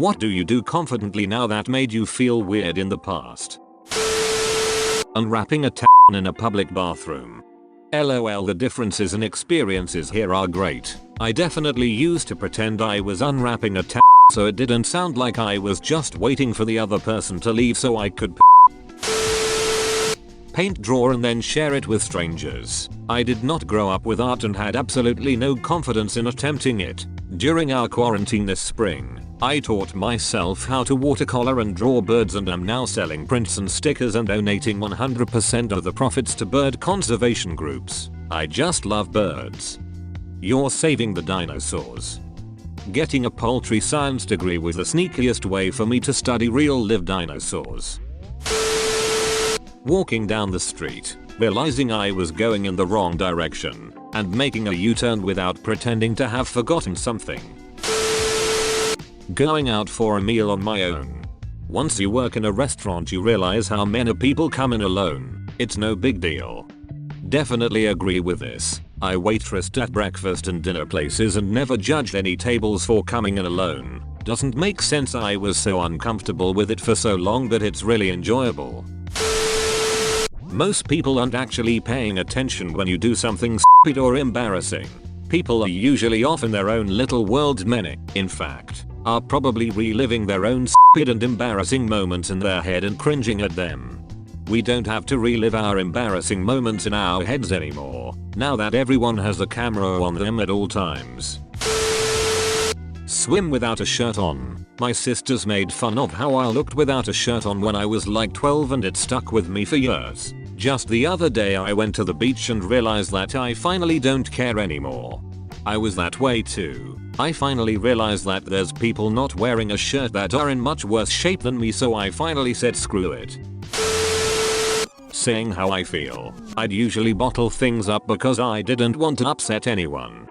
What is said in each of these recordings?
What do you do confidently now that made you feel weird in the past? Unwrapping a in a public bathroom. LOL, the differences in experiences here are great. I definitely used to pretend I was unwrapping a so it didn't sound like I was just waiting for the other person to leave so I could paint, draw and then share it with strangers. I did not grow up with art and had absolutely no confidence in attempting it. During our quarantine this spring, I taught myself how to watercolor and draw birds and am now selling prints and stickers and donating 100% of the profits to bird conservation groups. I just love birds. You're saving the dinosaurs. Getting a poultry science degree was the sneakiest way for me to study real live dinosaurs. Walking down the street, realizing I was going in the wrong direction, and making a U-turn without pretending to have forgotten something. Going out for a meal on my own. Once you work in a restaurant you realize how many people come in alone. It's no big deal. Definitely agree with this. I waitressed at breakfast and dinner places and never judged any tables for coming in alone. Doesn't make sense. I was so uncomfortable with it for so long that it's really enjoyable. Most people aren't actually paying attention when you do something stupid or embarrassing. People are usually off in their own little worlds. Many, in fact, are probably reliving their own stupid and embarrassing moments in their head and cringing at them. We don't have to relive our embarrassing moments in our heads anymore, now that everyone has a camera on them at all times. Swim without a shirt on. My sisters made fun of how I looked without a shirt on when I was like 12 and it stuck with me for years. Just the other day I went to the beach and realized that I finally don't care anymore. I was that way too. I finally realized that there's people not wearing a shirt that are in much worse shape than me, so I finally said screw it. Saying how I feel. I'd usually bottle things up because I didn't want to upset anyone.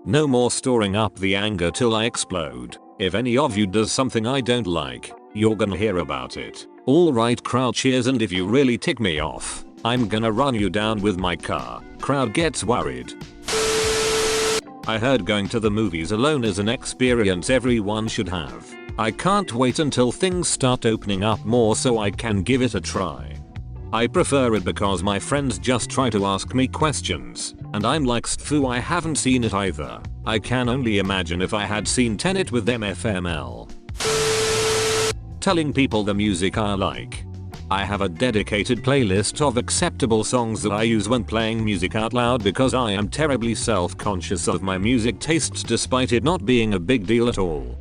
No more storing up the anger till I explode. If any of you does something I don't like, you're gonna hear about it. Alright crowd, cheers, and if you really tick me off, I'm gonna run you down with my car. Crowd gets worried. I heard going to the movies alone is an experience everyone should have. I can't wait until things start opening up more so I can give it a try. I prefer it because my friends just try to ask me questions, and I'm like stu, I haven't seen it either. I can only imagine if I had seen Tenet with them FML. Telling people the music I like. I have a dedicated playlist of acceptable songs that I use when playing music out loud because I am terribly self-conscious of my music tastes despite it not being a big deal at all.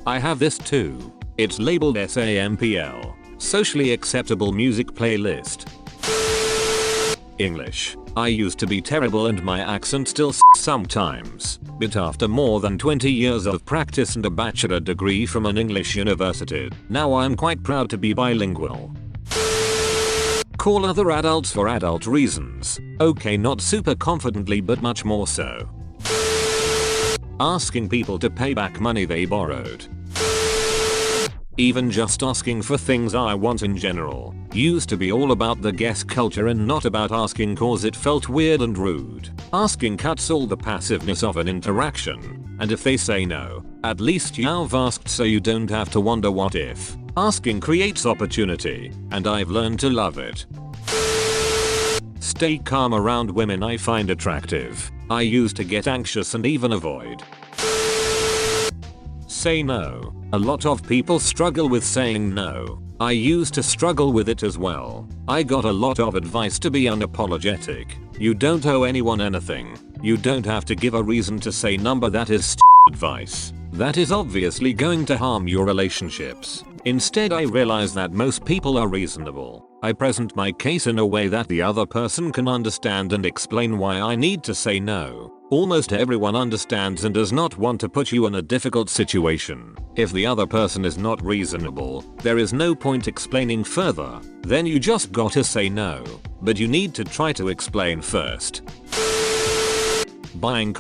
I have this too. It's labeled SAMPL. Socially acceptable music playlist. English. I used to be terrible and my accent still sometimes, but after more than 20 years of practice and a bachelor degree from an English university, now I'm quite proud to be bilingual. Call other adults for adult reasons. Okay, not super confidently but much more so. Asking people to pay back money they borrowed. Even just asking for things I want in general. Used to be all about the guess culture and not about asking cause it felt weird and rude. Asking cuts all the passiveness of an interaction. And if they say no, at least you've asked so you don't have to wonder what if. Asking creates opportunity, and I've learned to love it. Stay calm around women I find attractive. I used to get anxious and even avoid. Say no. A lot of people struggle with saying no. I used to struggle with it as well. I got a lot of advice to be unapologetic. You don't owe anyone anything. You don't have to give a reason to say number. That is advice. That is obviously going to harm your relationships. Instead, I realize that most people are reasonable. I present my case in a way that the other person can understand and explain why I need to say no. Almost everyone understands and does not want to put you in a difficult situation. If the other person is not reasonable, there is no point explaining further. Then you just gotta say no. But you need to try to explain first. Buying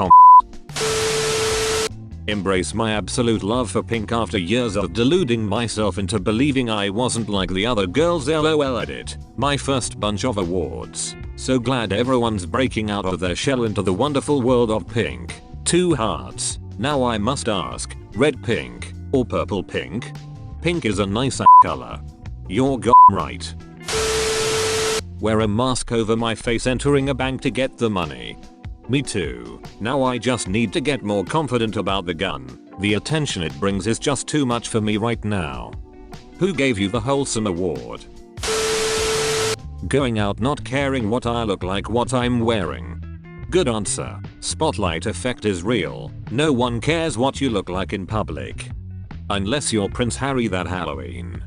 Embrace my absolute love for pink after years of deluding myself into believing I wasn't like the other girls. LOL edit. My first bunch of awards. So glad everyone's breaking out of their shell into the wonderful world of pink. 2 hearts. Now I must ask, red pink, Or purple pink? Pink is a nice color. You're right. Wear a mask over my face entering a bank to get the money. Me too. Now I just need to get more confident about the gun. The attention it brings is just too much for me right now. Who gave you the wholesome award? Going out not caring what I look like, what I'm wearing. Good answer. Spotlight effect is real. No one cares what you look like in public. Unless you're Prince Harry that Halloween.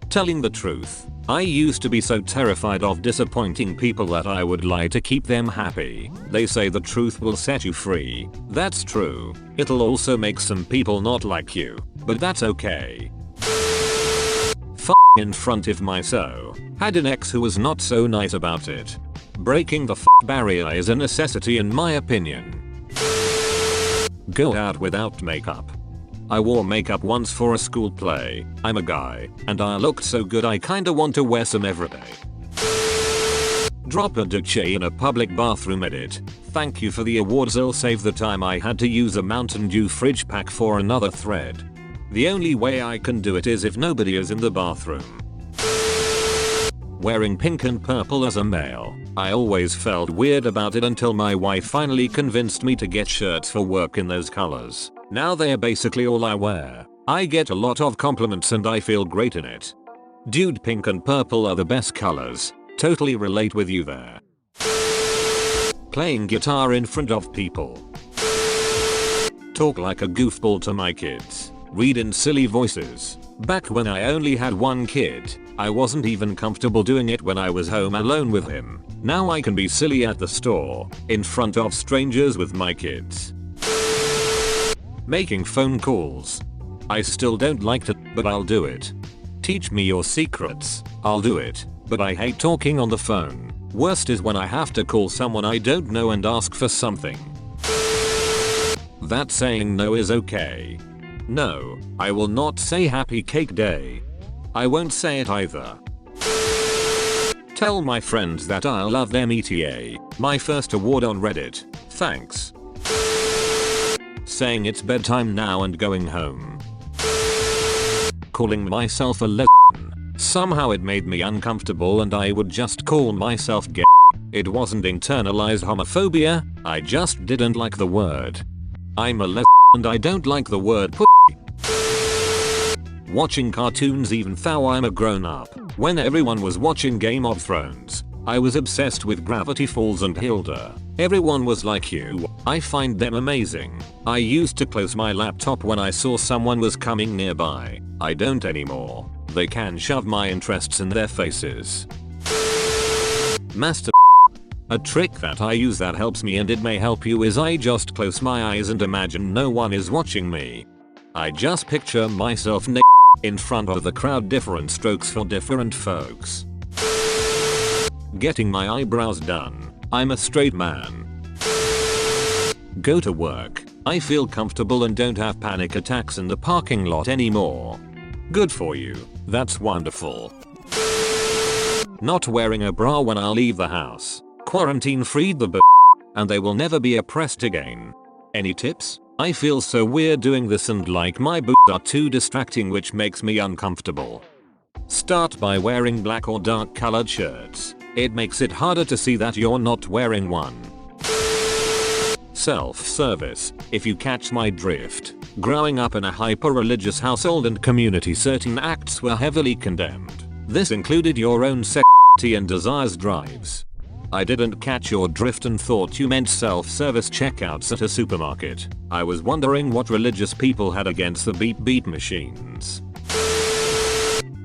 Telling the truth. I used to be so terrified of disappointing people that I would lie to keep them happy. They say the truth will set you free. That's true. It'll also make some people not like you. But that's okay. In front of my had an ex who was not so nice about it. Breaking the barrier is a necessity in my opinion. Go out without makeup. I wore makeup once for a school play. I'm a guy, and I looked so good I kinda want to wear some everyday. Drop a douche in a public bathroom edit. Thank you for the awards, I'll save the time I had to use a Mountain Dew fridge pack for another thread. The only way I can do it is if nobody is in the bathroom. Wearing pink and purple as a male. I always felt weird about it until my wife finally convinced me to get shirts for work in those colors. Now they are basically all I wear. I get a lot of compliments and I feel great in it. Dude, pink and purple are the best colors. Totally relate with you there. Playing guitar in front of people. Talk like a goofball to my kids. Read in silly voices. Back when I only had one kid, I wasn't even comfortable doing it when I was home alone with him. Now I can be silly at the store, in front of strangers with my kids. Making phone calls. I still don't like to, but I'll do it. Teach me your secrets. I'll do it, but I hate talking on the phone. Worst is when I have to call someone I don't know and ask for something. That saying no is okay. No, I will not say happy cake day. I won't say it either. Tell my friends that I love them ETA. My first award on Reddit. Thanks. Saying it's bedtime now and going home. Calling myself a lesbian. Somehow it made me uncomfortable and I would just call myself gay. It wasn't internalized homophobia, I just didn't like the word. I'm a lesbian and I don't like the word pussy. Watching cartoons even though I'm a grown up. When everyone was watching Game of Thrones, I was obsessed with Gravity Falls and Hilda. Everyone was like you. I find them amazing. I used to close my laptop when I saw someone was coming nearby. I don't anymore. They can shove my interests in their faces. Master. A trick that I use that helps me and it may help you is I just close my eyes and imagine no one is watching me. I just picture myself naked in front of the crowd, different strokes for different folks. Getting my eyebrows done. I'm a straight man. Go to work. I feel comfortable and don't have panic attacks in the parking lot anymore. Good for you. That's wonderful. Not wearing a bra when I leave the house. Quarantine freed the and they will never be oppressed again. Any tips? I feel so weird doing this and like my boobs are too distracting, which makes me uncomfortable. Start by wearing black or dark colored shirts. It makes it harder to see that you're not wearing one. Self-service, if you catch my drift. Growing up in a hyper-religious household and community, certain acts were heavily condemned. This included your own sexuality and desires drives. I didn't catch your drift and thought you meant self-service checkouts at a supermarket. I was wondering what religious people had against the beep beep machines.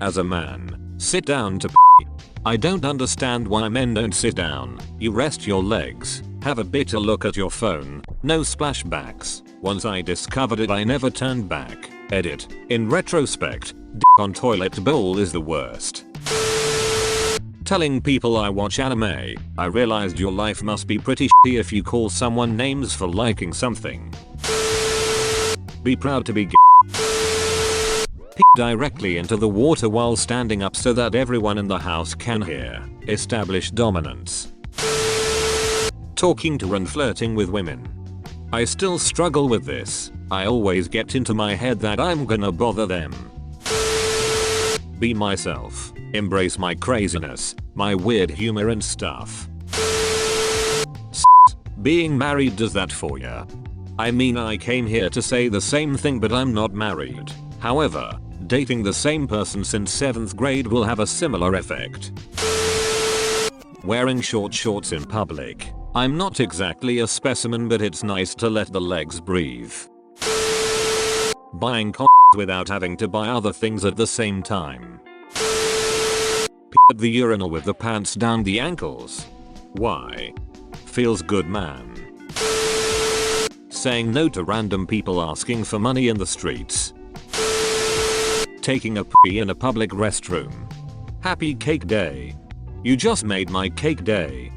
As a man, sit down to pee. I don't understand why men don't sit down. You rest your legs, have a bitter look at your phone, no splashbacks. Once I discovered it I never turned back. Edit. In retrospect, dick on toilet bowl is the worst. Telling people I watch anime. I realized your life must be pretty shitty if you call someone names for liking something. Be proud to be gay. Pee directly into the water while standing up so that everyone in the house can hear. Establish dominance. Talking to and flirting with women. I still struggle with this. I always get into my head that I'm gonna bother them. Be myself. Embrace my craziness, my weird humor and stuff. Being married does that for ya. I mean, I came here to say the same thing, but I'm not married. However, dating the same person since 7th grade will have a similar effect. Wearing short shorts in public. I'm not exactly a specimen, but it's nice to let the legs breathe. Buying condoms without having to buy other things at the same time. At the urinal with the pants down the ankles. Why? Feels good, man. Saying no to random people asking for money in the streets. Taking a pee in a public restroom. Happy cake day. You just made my cake day.